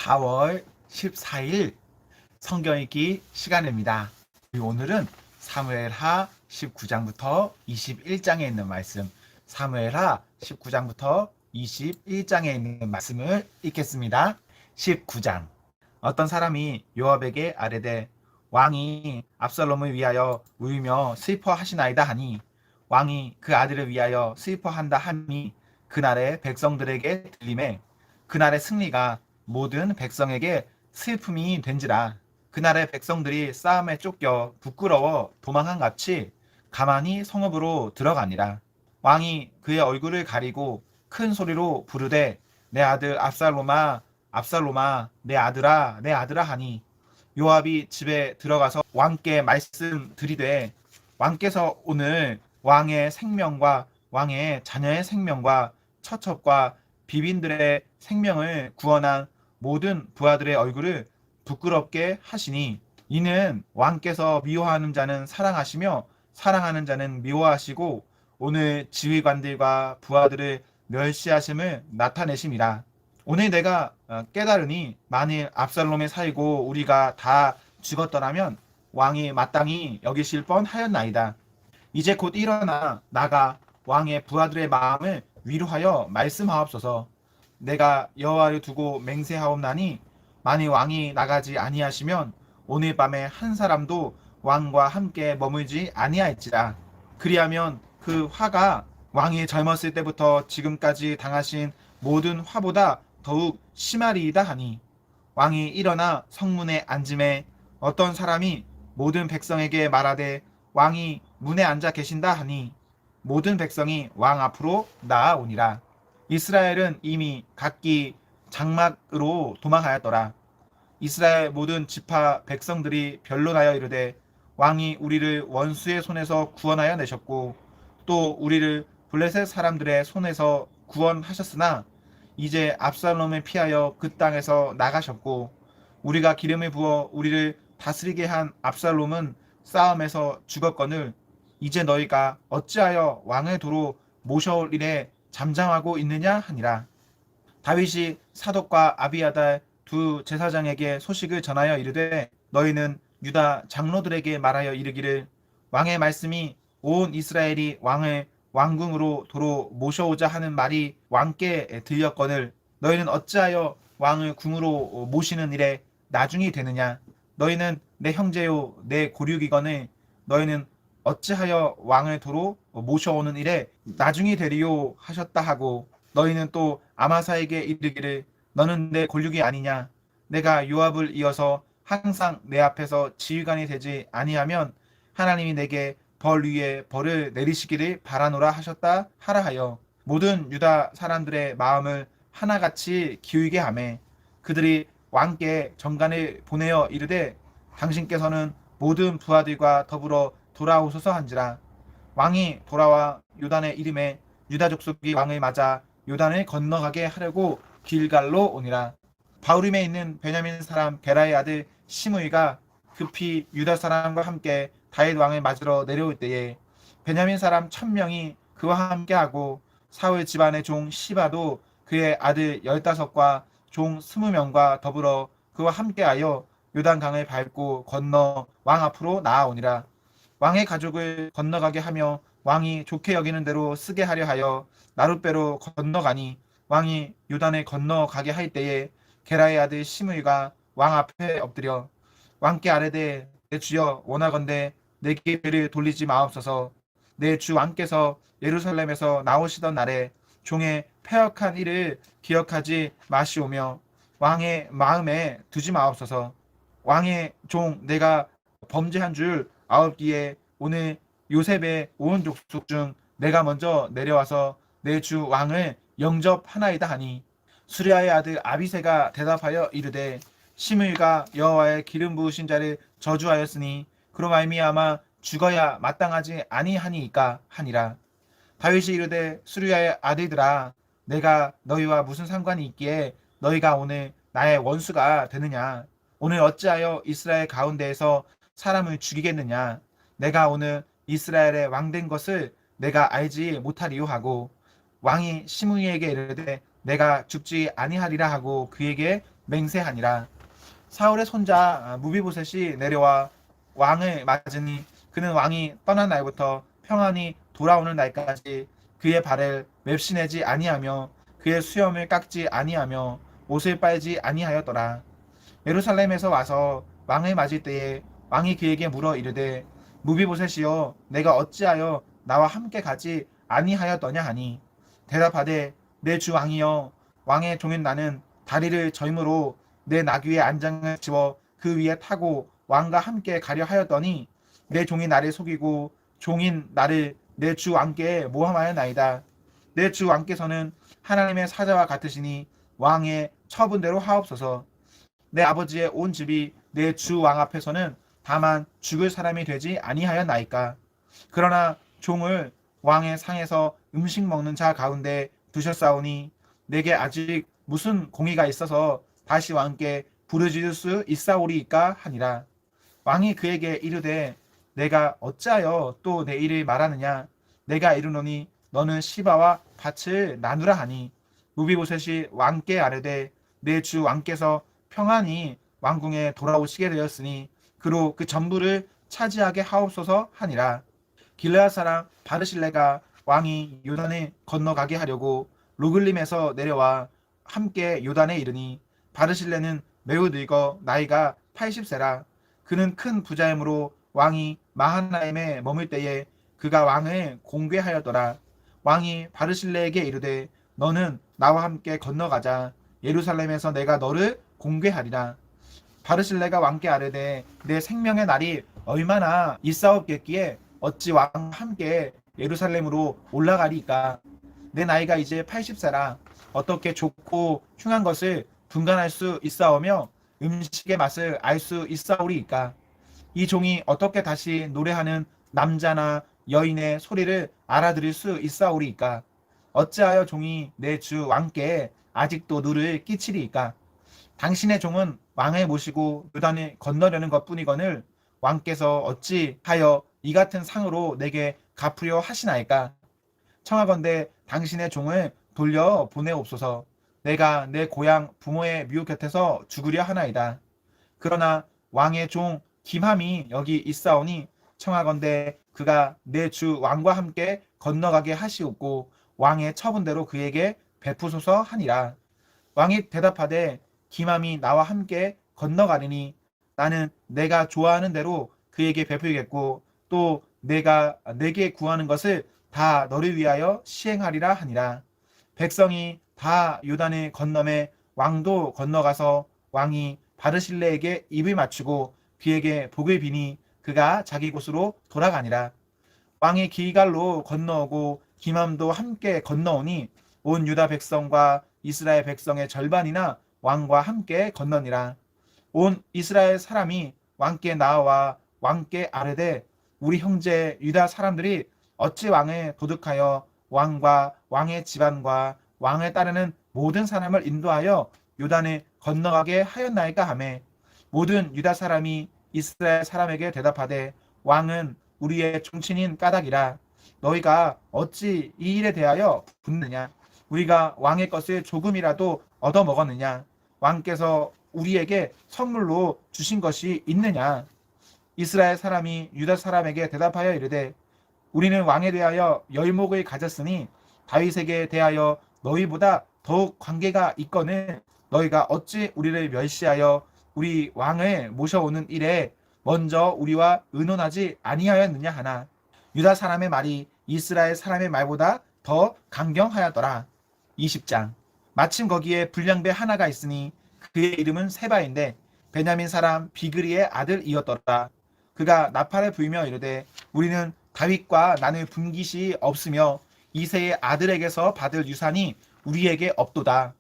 4월 14일 성경 읽기 시간입니다. 오늘은 사무엘하 19장부터 21장에 있는 말씀, 사무엘하 19장부터 21장에 있는 말씀을 읽겠습니다. 19장. 어떤 사람이 요압에게 아뢰되 왕이 압살롬을 위하여 울며 슬퍼하시나이다 하니 왕이 그 아들을 위하여 슬퍼한다 하니 그날의 백성들에게 들림에 그날의 승리가 모든 백성에게 슬픔이 된지라. 그날의 백성들이 싸움에 쫓겨 부끄러워 도망한 같이 가만히 성읍으로 들어가니라. 왕이 그의 얼굴을 가리고 큰 소리로 부르되 내 아들 압살롬아 압살롬아 내 아들아 내 아들아 하니 요압이 집에 들어가서 왕께 말씀드리되 왕께서 오늘 왕의 생명과 왕의 자녀의 생명과 처첩과 비빈들의 생명을 구원한 모든 부하들의 얼굴을 부끄럽게 하시니 이는 왕께서 미워하는 자는 사랑하시며 사랑하는 자는 미워하시고 오늘 지휘관들과 부하들을 멸시하심을 나타내심이라. 오늘 내가 깨달으니 만일 압살롬에 살고 우리가 다 죽었더라면 왕이 마땅히 여기실 뻔하였나이다. 이제 곧 일어나 나가 왕의 부하들의 마음을 위로하여 말씀하옵소서. 내가 여호와를 두고 맹세하옵나니 만일 왕이 나가지 아니하시면 오늘 밤에 한 사람도 왕과 함께 머물지 아니할지라. 그리하면 그 화가 왕이 젊었을 때부터 지금까지 당하신 모든 화보다 더욱 심하리이다 하니 왕이 일어나 성문에 앉음에 어떤 사람이 모든 백성에게 말하되 왕이 문에 앉아 계신다 하니 모든 백성이 왕 앞으로 나아오니라. 이스라엘은 이미 각기 장막으로 도망하였더라. 이스라엘 모든 지파 백성들이 변론하여 이르되 왕이 우리를 원수의 손에서 구원하여 내셨고 또 우리를 블레셋 사람들의 손에서 구원하셨으나 이제 압살롬을 피하여 그 땅에서 나가셨고 우리가 기름을 부어 우리를 다스리게 한 압살롬은 싸움에서 죽었거늘 이제 너희가 어찌하여 왕을 도로 모셔올 일에 잠잠하고 있느냐 하니라. 다윗이 사독과 아비아달 두 제사장에게 소식을 전하여 이르되 너희는 유다 장로들에게 말하여 이르기를 왕의 말씀이 온 이스라엘이 왕을 왕궁으로 도로 모셔오자 하는 말이 왕께 들렸거늘 너희는 어찌하여 왕을 궁으로 모시는 일에 나중이 되느냐. 너희는 내 형제요 내 고륙이거늘 너희는 어찌하여 왕을 도로 모셔오는 일에 나중이 되리요 하셨다 하고 너희는 또 아마사에게 이르기를 너는 내 골육이 아니냐. 내가 요압을 이어서 항상 내 앞에서 지휘관이 되지 아니하면 하나님이 내게 벌 위에 벌을 내리시기를 바라노라 하셨다 하라 하여 모든 유다 사람들의 마음을 하나같이 기울게 하매 그들이 왕께 정간을 보내어 이르되 당신께서는 모든 부하들과 더불어 돌아오소서 한지라. 왕이 돌아와 요단의 이름에 유다 족속이 왕을 맞아 요단을 건너가게 하려고 길갈로 오니라. 바후림에 있는 베냐민 사람 베라의 아들 시므이가 급히 유다 사람과 함께 다윗 왕을 맞으러 내려올 때에 베냐민 사람 1000명이 그와 함께하고 사울 집안의 종 시바도 그의 아들 15과 종 20명과 더불어 그와 함께하여 요단강을 밟고 건너 왕 앞으로 나아오니라. 왕의 가족을 건너가게 하며 왕이 좋게 여기는 대로 쓰게 하려 하여 나룻배로 건너가니 왕이 요단을 건너가게 할 때에 게라의 아들 시므이가 왕 앞에 엎드려 왕께 아뢰되 내 주여 원하건대 내게 배를 돌리지 마옵소서. 내 주 왕께서 예루살렘에서 나오시던 날에 종의 패역한 일을 기억하지 마시오며 왕의 마음에 두지 마옵소서. 왕의 종 내가 범죄한 줄 아옵기에 오늘 요셉의 온 족속 중 내가 먼저 내려와서 내 주 왕을 영접하나이다 하니 수리아의 아들 아비새가 대답하여 이르되 시므이가 여호와의 기름 부으신 자를 저주하였으니 그로 말미암아 죽어야 마땅하지 아니하니이까 하니라. 다윗이 이르되 수리아의 아들들아 내가 너희와 무슨 상관이 있기에 너희가 오늘 나의 원수가 되느냐. 오늘 어찌하여 이스라엘 가운데에서 사람을 죽이겠느냐. 내가 오늘 이스라엘의 왕된 것을 내가 알지 못하리요 하고 왕이 시므이에게 이르되 내가 죽지 아니하리라 하고 그에게 맹세하니라. 사울의 손자 무비보셋이 내려와 왕을 맞으니 그는 왕이 떠난 날부터 평안히 돌아오는 날까지 그의 발을 맵시내지 아니하며 그의 수염을 깎지 아니하며 옷을 빨지 아니하였더라. 예루살렘에서 와서 왕을 맞을 때에 왕이 그에게 물어 이르되 무비보셋이여 내가 어찌하여 나와 함께 가지 아니하였더냐 하니 대답하되 내 주 왕이여 왕의 종인 나는 다리를 절므로 내 나귀의 안장을 지워 그 위에 타고 왕과 함께 가려 하였더니 내 종이 나를 속이고 종인 나를 내 주 왕께 모함하였나이다. 내 주 왕께서는 하나님의 사자와 같으시니 왕의 처분대로 하옵소서. 내 아버지의 온 집이 내 주 왕 앞에서는 다만 죽을 사람이 되지 아니하였나이까. 그러나 종을 왕의 상에서 음식 먹는 자 가운데 두셨사오니 내게 아직 무슨 공의가 있어서 다시 왕께 부르짖을 수 있사오리이까 하니라. 왕이 그에게 이르되 내가 어찌하여 또 내 일을 말하느냐. 내가 이르노니 너는 시바와 밭을 나누라 하니 무비보셋이 왕께 아뢰되 내 주 왕께서 평안히 왕궁에 돌아오시게 되었으니 그로 그 전부를 차지하게 하옵소서 하니라. 길르앗 사람 바르실레가 왕이 요단을 건너가게 하려고 로글림에서 내려와 함께 요단에 이르니 바르실레는 매우 늙어 나이가 80세라. 그는 큰 부자이므로 왕이 마하나임에 머물 때에 그가 왕을 공궤하였더라. 왕이 바르실레에게 이르되 너는 나와 함께 건너가자. 예루살렘에서 내가 너를 공궤하리라. 바르실레가 왕께 아뢰되 내 생명의 날이 얼마나 있사옵겠기에 어찌 왕과 함께 예루살렘으로 올라가리이까. 내 나이가 이제 80세라. 어떻게 좋고 흉한 것을 분간할 수 있사오며 음식의 맛을 알 수 있사오리이까. 이 종이 어떻게 다시 노래하는 남자나 여인의 소리를 알아들을 수 있사오리이까. 어찌하여 종이 내 주 왕께 아직도 누를 끼치리이까. 당신의 종은 왕을 모시고 요단을 건너려는 것뿐이거늘 왕께서 어찌하여 이 같은 상으로 내게 갚으려 하시나이까. 청하건대 당신의 종을 돌려 보내옵소서. 내가 내 고향 부모의 묘 곁에서 죽으려 하나이다. 그러나 왕의 종 김함이 여기 있사오니 청하건대 그가 내 주 왕과 함께 건너가게 하시옵고 왕의 처분대로 그에게 베푸소서 하니라. 왕이 대답하되 김함이 나와 함께 건너가리니 나는 내가 좋아하는 대로 그에게 베풀겠고 또 내가 내게 구하는 것을 다 너를 위하여 시행하리라 하니라. 백성이 다 요단을 건너매 왕도 건너가서 왕이 바르실레에게 입을 맞추고 그에게 복을 비니 그가 자기 곳으로 돌아가니라. 왕이 길갈로 건너오고 김함도 함께 건너오니 온 유다 백성과 이스라엘 백성의 절반이나 왕과 함께 건너니라. 온 이스라엘 사람이 왕께 나와 왕께 아뢰되 우리 형제 유다 사람들이 어찌 왕을 도둑하여 왕과 왕의 집안과 왕을 따르는 모든 사람을 인도하여 요단을 건너가게 하였나이까 하매 모든 유다 사람이 이스라엘 사람에게 대답하되 왕은 우리의 종친인 까닭이라. 너희가 어찌 이 일에 대하여 붙느냐. 우리가 왕의 것을 조금이라도 얻어먹었느냐. 왕께서 우리에게 선물로 주신 것이 있느냐. 이스라엘 사람이 유다 사람에게 대답하여 이르되 우리는 왕에 대하여 열목을 가졌으니 다윗에게 대하여 너희보다 더욱 관계가 있거늘 너희가 어찌 우리를 멸시하여 우리 왕을 모셔오는 일에 먼저 우리와 의논하지 아니하였느냐 하나. 유다 사람의 말이 이스라엘 사람의 말보다 더 강경하였더라. 20장. 마침 거기에 불량배 하나가 있으니 그의 이름은 세바인데 베냐민 사람 비그리의 아들이었더라. 그가 나팔을 불며 이르되 우리는 다윗과 나눌 분깃이 없으며 이새의 아들에게서 받을 유산이 우리에게 없도다.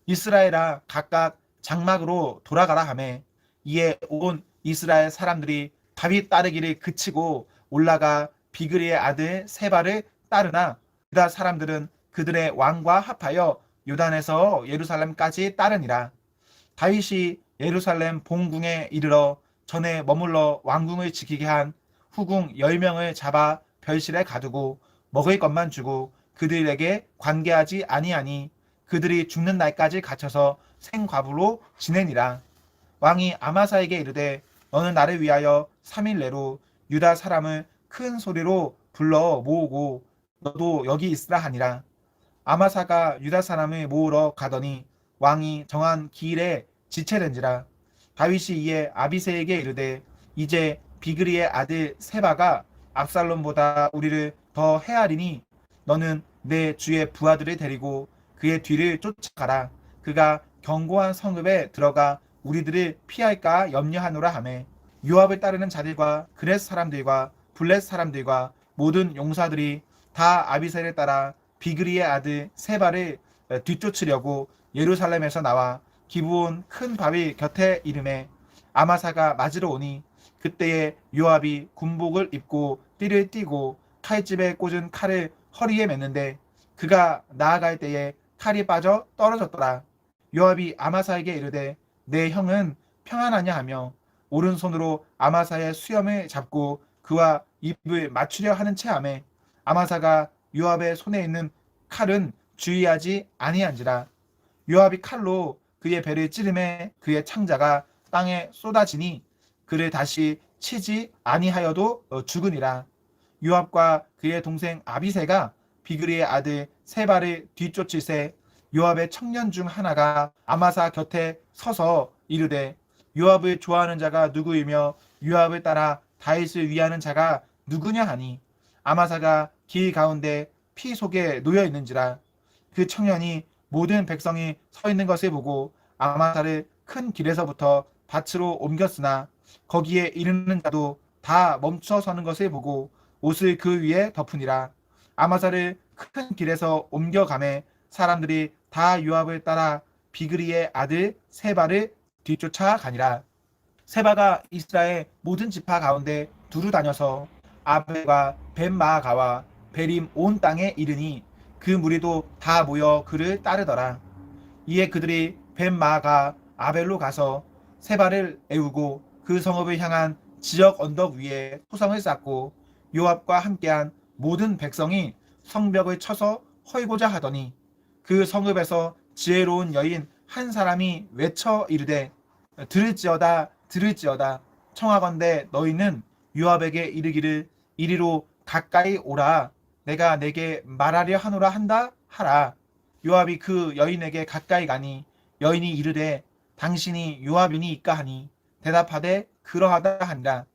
이스라엘아 각각 장막으로 돌아가라 하매 이에 온 이스라엘 사람들이 다윗 따르기를 그치고 올라가 비그리의 아들 세바를 따르나 유다 사람들은 그들의 왕과 합하여 요단에서 예루살렘까지 따르니라. 다윗이 예루살렘 본궁에 이르러 전에 머물러 왕궁을 지키게 한 후궁 10명을 잡아 별실에 가두고 먹을 것만 주고 그들에게 관계하지 아니하니 그들이 죽는 날까지 갇혀서 생과부로 지내니라. 왕이 아마사에게 이르되 너는 나를 위하여 3일 내로 유다 사람을 큰 소리로 불러 모으고 너도 여기 있으라 하니라. 아마사가 유다 사람을 모으러 가더니 왕이 정한 기일에 지체된지라. 다윗이 이에 아비새에게 이르되 이제 비그리의 아들 세바가 압살롬보다 우리를 더 해하리니 너는 내 주의 부하들을 데리고 그의 뒤를 쫓아가라. 그가 견고한 성읍에 들어가 우리들을 피할까 염려하노라 하매 요압을 따르는 자들과 그렛 사람들과 블렛 사람들과 모든 용사들이 다 아비새를 따라 비그리의 아들 세바를 뒤쫓으려고 예루살렘에서 나와 기브온 큰 바위 곁에 이름에 아마사가 맞으러 오니 그때에 요압이 군복을 입고 띠를 띠고 칼집에 꽂은 칼을 허리에 맸는데 그가 나아갈 때에 칼이 빠져 떨어졌더라. 요압이 아마사에게 이르되 내 형은 평안하냐 하며 오른손으로 아마사의 수염을 잡고 그와 입을 맞추려 하는 체함에 아마사가 요압의 손에 있는 칼은 주의하지 아니한지라. 요압이 칼로 그의 배를 찌르매 그의 창자가 땅에 쏟아지니 그를 다시 치지 아니하여도 죽으니라. 요압과 그의 동생 아비새가 비그리의 아들 세바를 뒤쫓을새 요압의 청년 중 하나가 아마사 곁에 서서 이르되 요압을 좋아하는 자가 누구이며 요압을 따라 다윗을 위하는 자가 누구냐 하니 아마사가 길 가운데 피 속에 놓여 있는지라. 그 청년이 모든 백성이 서 있는 것을 보고 아마사를 큰 길에서부터 밭으로 옮겼으나 거기에 이르는 자도 다 멈춰 서는 것을 보고 옷을 그 위에 덮으니라. 아마사를 큰 길에서 옮겨가매 사람들이 다 요압을 따라 비그리의 아들 세바를 뒤쫓아 가니라. 세바가 이스라엘 모든 지파 가운데 두루 다녀서 아벨과 벤마아가와 베림 온 땅에 이르니 그 무리도 다 모여 그를 따르더라. 이에 그들이 벤마아가 아벨로 가서 세바를 애우고 그 성읍을 향한 지역 언덕 위에 토성을 쌓고 요압과 함께한 모든 백성이 성벽을 쳐서 헐고자 하더니 그 성읍에서 지혜로운 여인 한 사람이 외쳐 이르되 들을지어다 들을지어다 청하건대 너희는 요압에게 이르기를 이리로 가까이 오라 내가 내게 말하려 하노라 한다 하라. 요압이 그 여인에게 가까이 가니 여인이 이르되 당신이 요압이니이까 하니 대답하되 그러하다 하니라.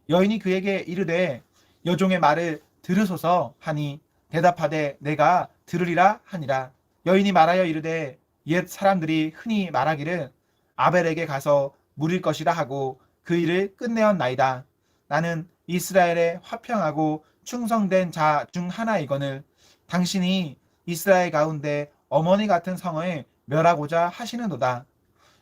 여인이 그에게 이르되 여종의 말을 들으소서 하니 대답하되 내가 들으리라 하니라. 여인이 말하여 이르되 옛 사람들이 흔히 말하기를 아벨에게 가서 물을 것이라 하고 그 일을 끝내었나이다. 나는 이스라엘에 화평하고 충성된 자 중 하나이거늘 당신이 이스라엘 가운데 어머니 같은 성을 멸하고자 하시는도다.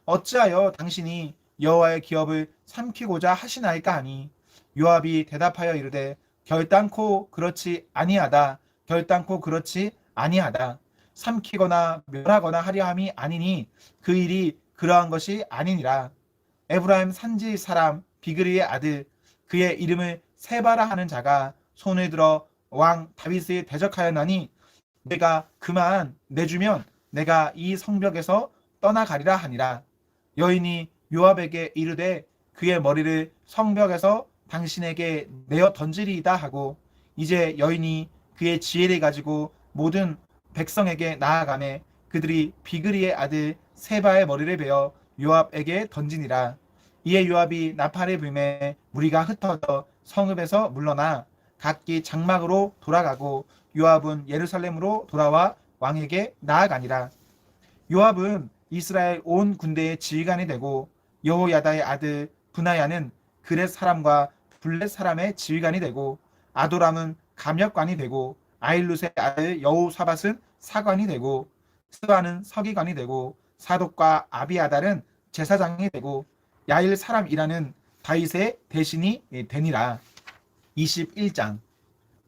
어찌하여 당신이 여호와의 기업을 삼키고자 하시나이까 하니 요압이 대답하여 이르되 결단코 그렇지 아니하다. 결단코 그렇지 아니하다. 삼키거나 멸하거나 하려 함이 아니니 그 일이 그러한 것이 아니니라. 에브라임 산지 사람 비그리의 아들 그의 이름을 세바라 하는 자가 손을 들어 왕 다윗을 대적하였나니 내가 그만 내주면 내가 이 성벽에서 떠나가리라 하니라. 여인이 요압에게 이르되 그의 머리를 성벽에서 당신에게 내어 던지리이다 하고 이제 여인이 그의 지혜를 가지고 모든 백성에게 나아가매 그들이 비그리의 아들 세바의 머리를 베어 요압에게 던지니라. 이에 요압이 나팔을 불매 무리가 흩어져 성읍에서 물러나 각기 장막으로 돌아가고 요압은 예루살렘으로 돌아와 왕에게 나아가니라. 요압은 이스라엘 온 군대의 지휘관이 되고 여호야다의 아들 분하야는 그렛 사람과 블렛 사람의 지휘관이 되고 아도람은 감역관이 되고 아일룻의 아들 여호사밧은 사관이 되고 스바는 서기관이 되고 사독과 아비아달은 제사장이 되고 야일 사람이라는 다윗의 대신이 되니라. 21장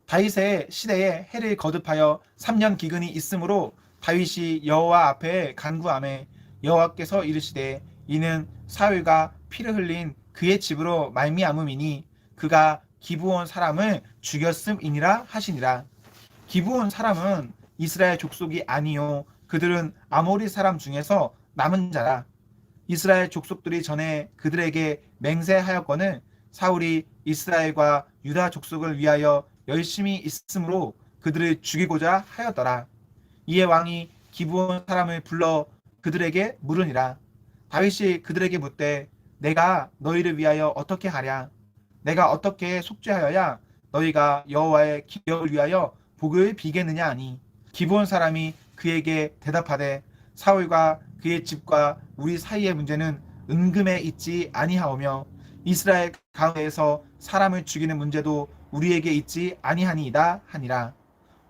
다윗의 시대에 해를 거듭하여 3년 기근이 있으므로 다윗이 여호와 앞에 간구하매 여호와께서 이르시되 이는 사울과 피를 흘린 그의 집으로 말미암음이니 그가 기브온 사람을 죽였음이니라 하시니라. 기브온 사람은 이스라엘 족속이 아니요 그들은 아모리 사람 중에서 남은 자라. 이스라엘 족속들이 전에 그들에게 맹세하였거늘 사울이 이스라엘과 유다 족속을 위하여 열심히 있으므로 그들을 죽이고자 하였더라. 이에 왕이 기브온 사람을 불러 그들에게 물으니라. 다윗이 그들에게 묻되 내가 너희를 위하여 어떻게 하랴? 내가 어떻게 속죄하여야 너희가 여호와의 기업을 위하여 복을 비겠느냐 하니 기브온 사람이 그에게 대답하되 사울과 그의 집과 우리 사이의 문제는 은금에 있지 아니하오며 이스라엘 가운데에서 사람을 죽이는 문제도 우리에게 있지 아니하니이다 하니라.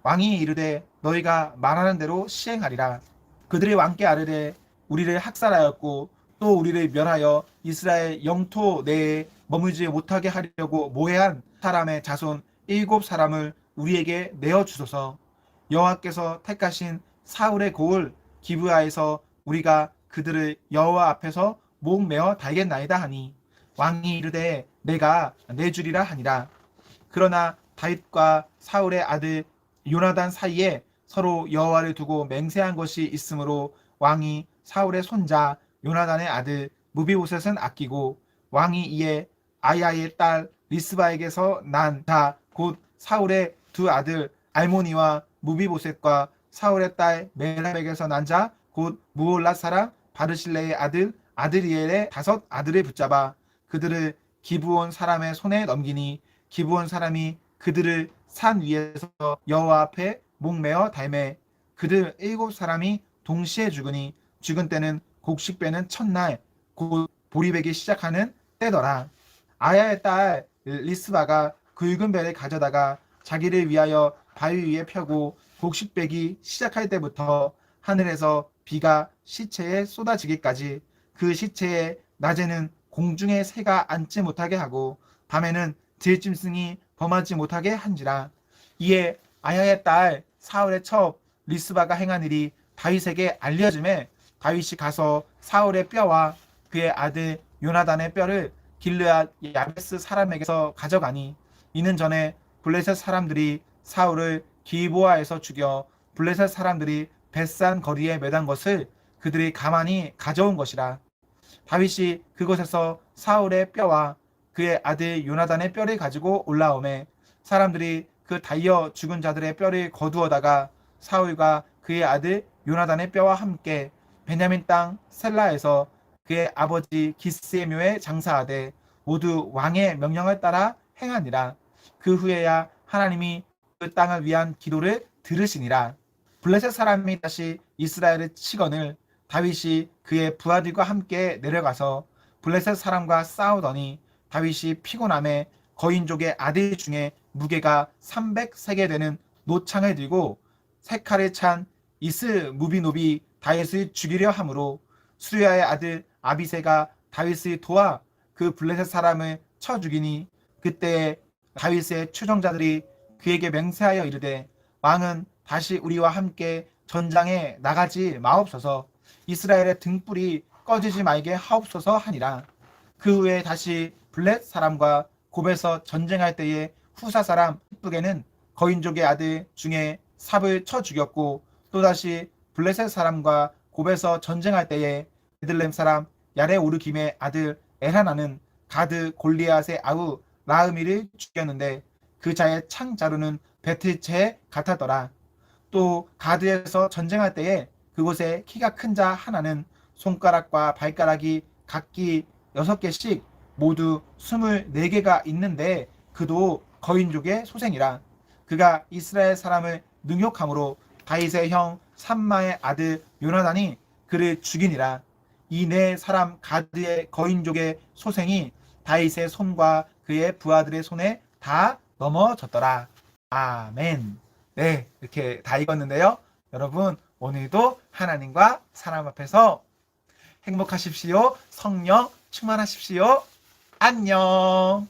왕이 이르되 너희가 말하는 대로 시행하리라. 그들이 왕께 아뢰되 우리를 학살하였고 또 우리를 멸하여 이스라엘 영토 내에 머물지 못하게 하려고 모해한 사람의 자손 7사람을 우리에게 내어 주소서. 여호와께서 택하신 사울의 고을 기브아에서 우리가 그들을 여호와 앞에서 목매어 달겠나이다 하니 왕이 이르되 내가 내주리라 하니라. 그러나 다윗과 사울의 아들 요나단 사이에 서로 여호와를 두고 맹세한 것이 있으므로 왕이 사울의 손자 요나단의 아들 무비보셋은 아끼고 왕이 이에 아야의 딸 리스바에게서 난 자 곧 사울의 두 아들 알모니와 무비보셋과 사울의 딸 메랍에게서 난 자 곧 무올랏 사람 바르실레의 아들 아드리엘의 5 아들을 붙잡아 그들을 기브온 사람의 손에 넘기니 기브온 사람이 그들을 산 위에서 여호와 앞에 목매어 달매 그들 7사람이 동시에 죽으니 죽은 때는 곡식 빼는 첫날 곧 보리 베기 시작하는 때더라. 아야의 딸 리스바가 굵은 배를 가져다가 자기를 위하여 바위 위에 펴고 곡식 빼기 시작할 때부터 하늘에서 비가 시체에 쏟아지기까지 그 시체에 낮에는 공중에 새가 앉지 못하게 하고 밤에는 들짐승이 범하지 못하게 한지라. 이에 아야의 딸 사울의 첩 리스바가 행한 일이 다윗에게 알려짐에 다윗이 가서 사울의 뼈와 그의 아들 요나단의 뼈를 길르앗 야베스 사람에게서 가져가니 이는 전에 블레셋 사람들이 사울을 기보아에서 죽여 블레셋 사람들이 벳산 거리에 매단 것을 그들이 가만히 가져온 것이라. 다윗이 그곳에서 사울의 뼈와 그의 아들 요나단의 뼈를 가지고 올라오매 사람들이 그 달려 죽은 자들의 뼈를 거두어다가 사울과 그의 아들 요나단의 뼈와 함께 베냐민 땅 셀라에서 그의 아버지 기스의 묘에 장사하되 모두 왕의 명령을 따라 행하니라. 그 후에야 하나님이 그 땅을 위한 기도를 들으시니라. 블레셋 사람이 다시 이스라엘을 치거늘 다윗이 그의 부하들과 함께 내려가서 블레셋 사람과 싸우더니 다윗이 피곤함에 거인족의 아들 중에 무게가 300세겔 되는 노창을 들고 세 칼을 찬 이스무비노비 다윗을 죽이려 하므로 수리아의 아들 아비새가 다윗을 도와 그 블레셋 사람을 쳐 죽이니 그때 다윗의 추종자들이 그에게 맹세하여 이르되 왕은 다시 우리와 함께 전장에 나가지 마옵소서. 이스라엘의 등불이 꺼지지 말게 하옵소서 하니라. 그 후에 다시 블렛 사람과 곱에서 전쟁할 때에 후사 사람 흑북에는 거인족의 아들 중에 삽을 쳐 죽였고 또다시 블레셋 사람과 곱에서 전쟁할 때에 베들렘 사람 야레오르김의 아들 엘하나는 가드 골리앗의 아우 라흐미를 죽였는데 그 자의 창자루는 배틀채에 같았더라. 또 가드에서 전쟁할 때에 그곳에 키가 큰 자 하나는 손가락과 발가락이 각기 6개씩 모두 24개가 있는데 그도 거인족의 소생이라. 그가 이스라엘 사람을 능욕함으로 다윗의 형 삼마의 아들 요나단이 그를 죽이니라. 이 네 사람 가드의 거인족의 소생이 다윗의 손과 그의 부하들의 손에 다 넘어졌더라. 아멘. 네, 이렇게 다 읽었는데요. 여러분, 오늘도 하나님과 사람 앞에서 행복하십시오. 성령 충만하십시오. 안녕.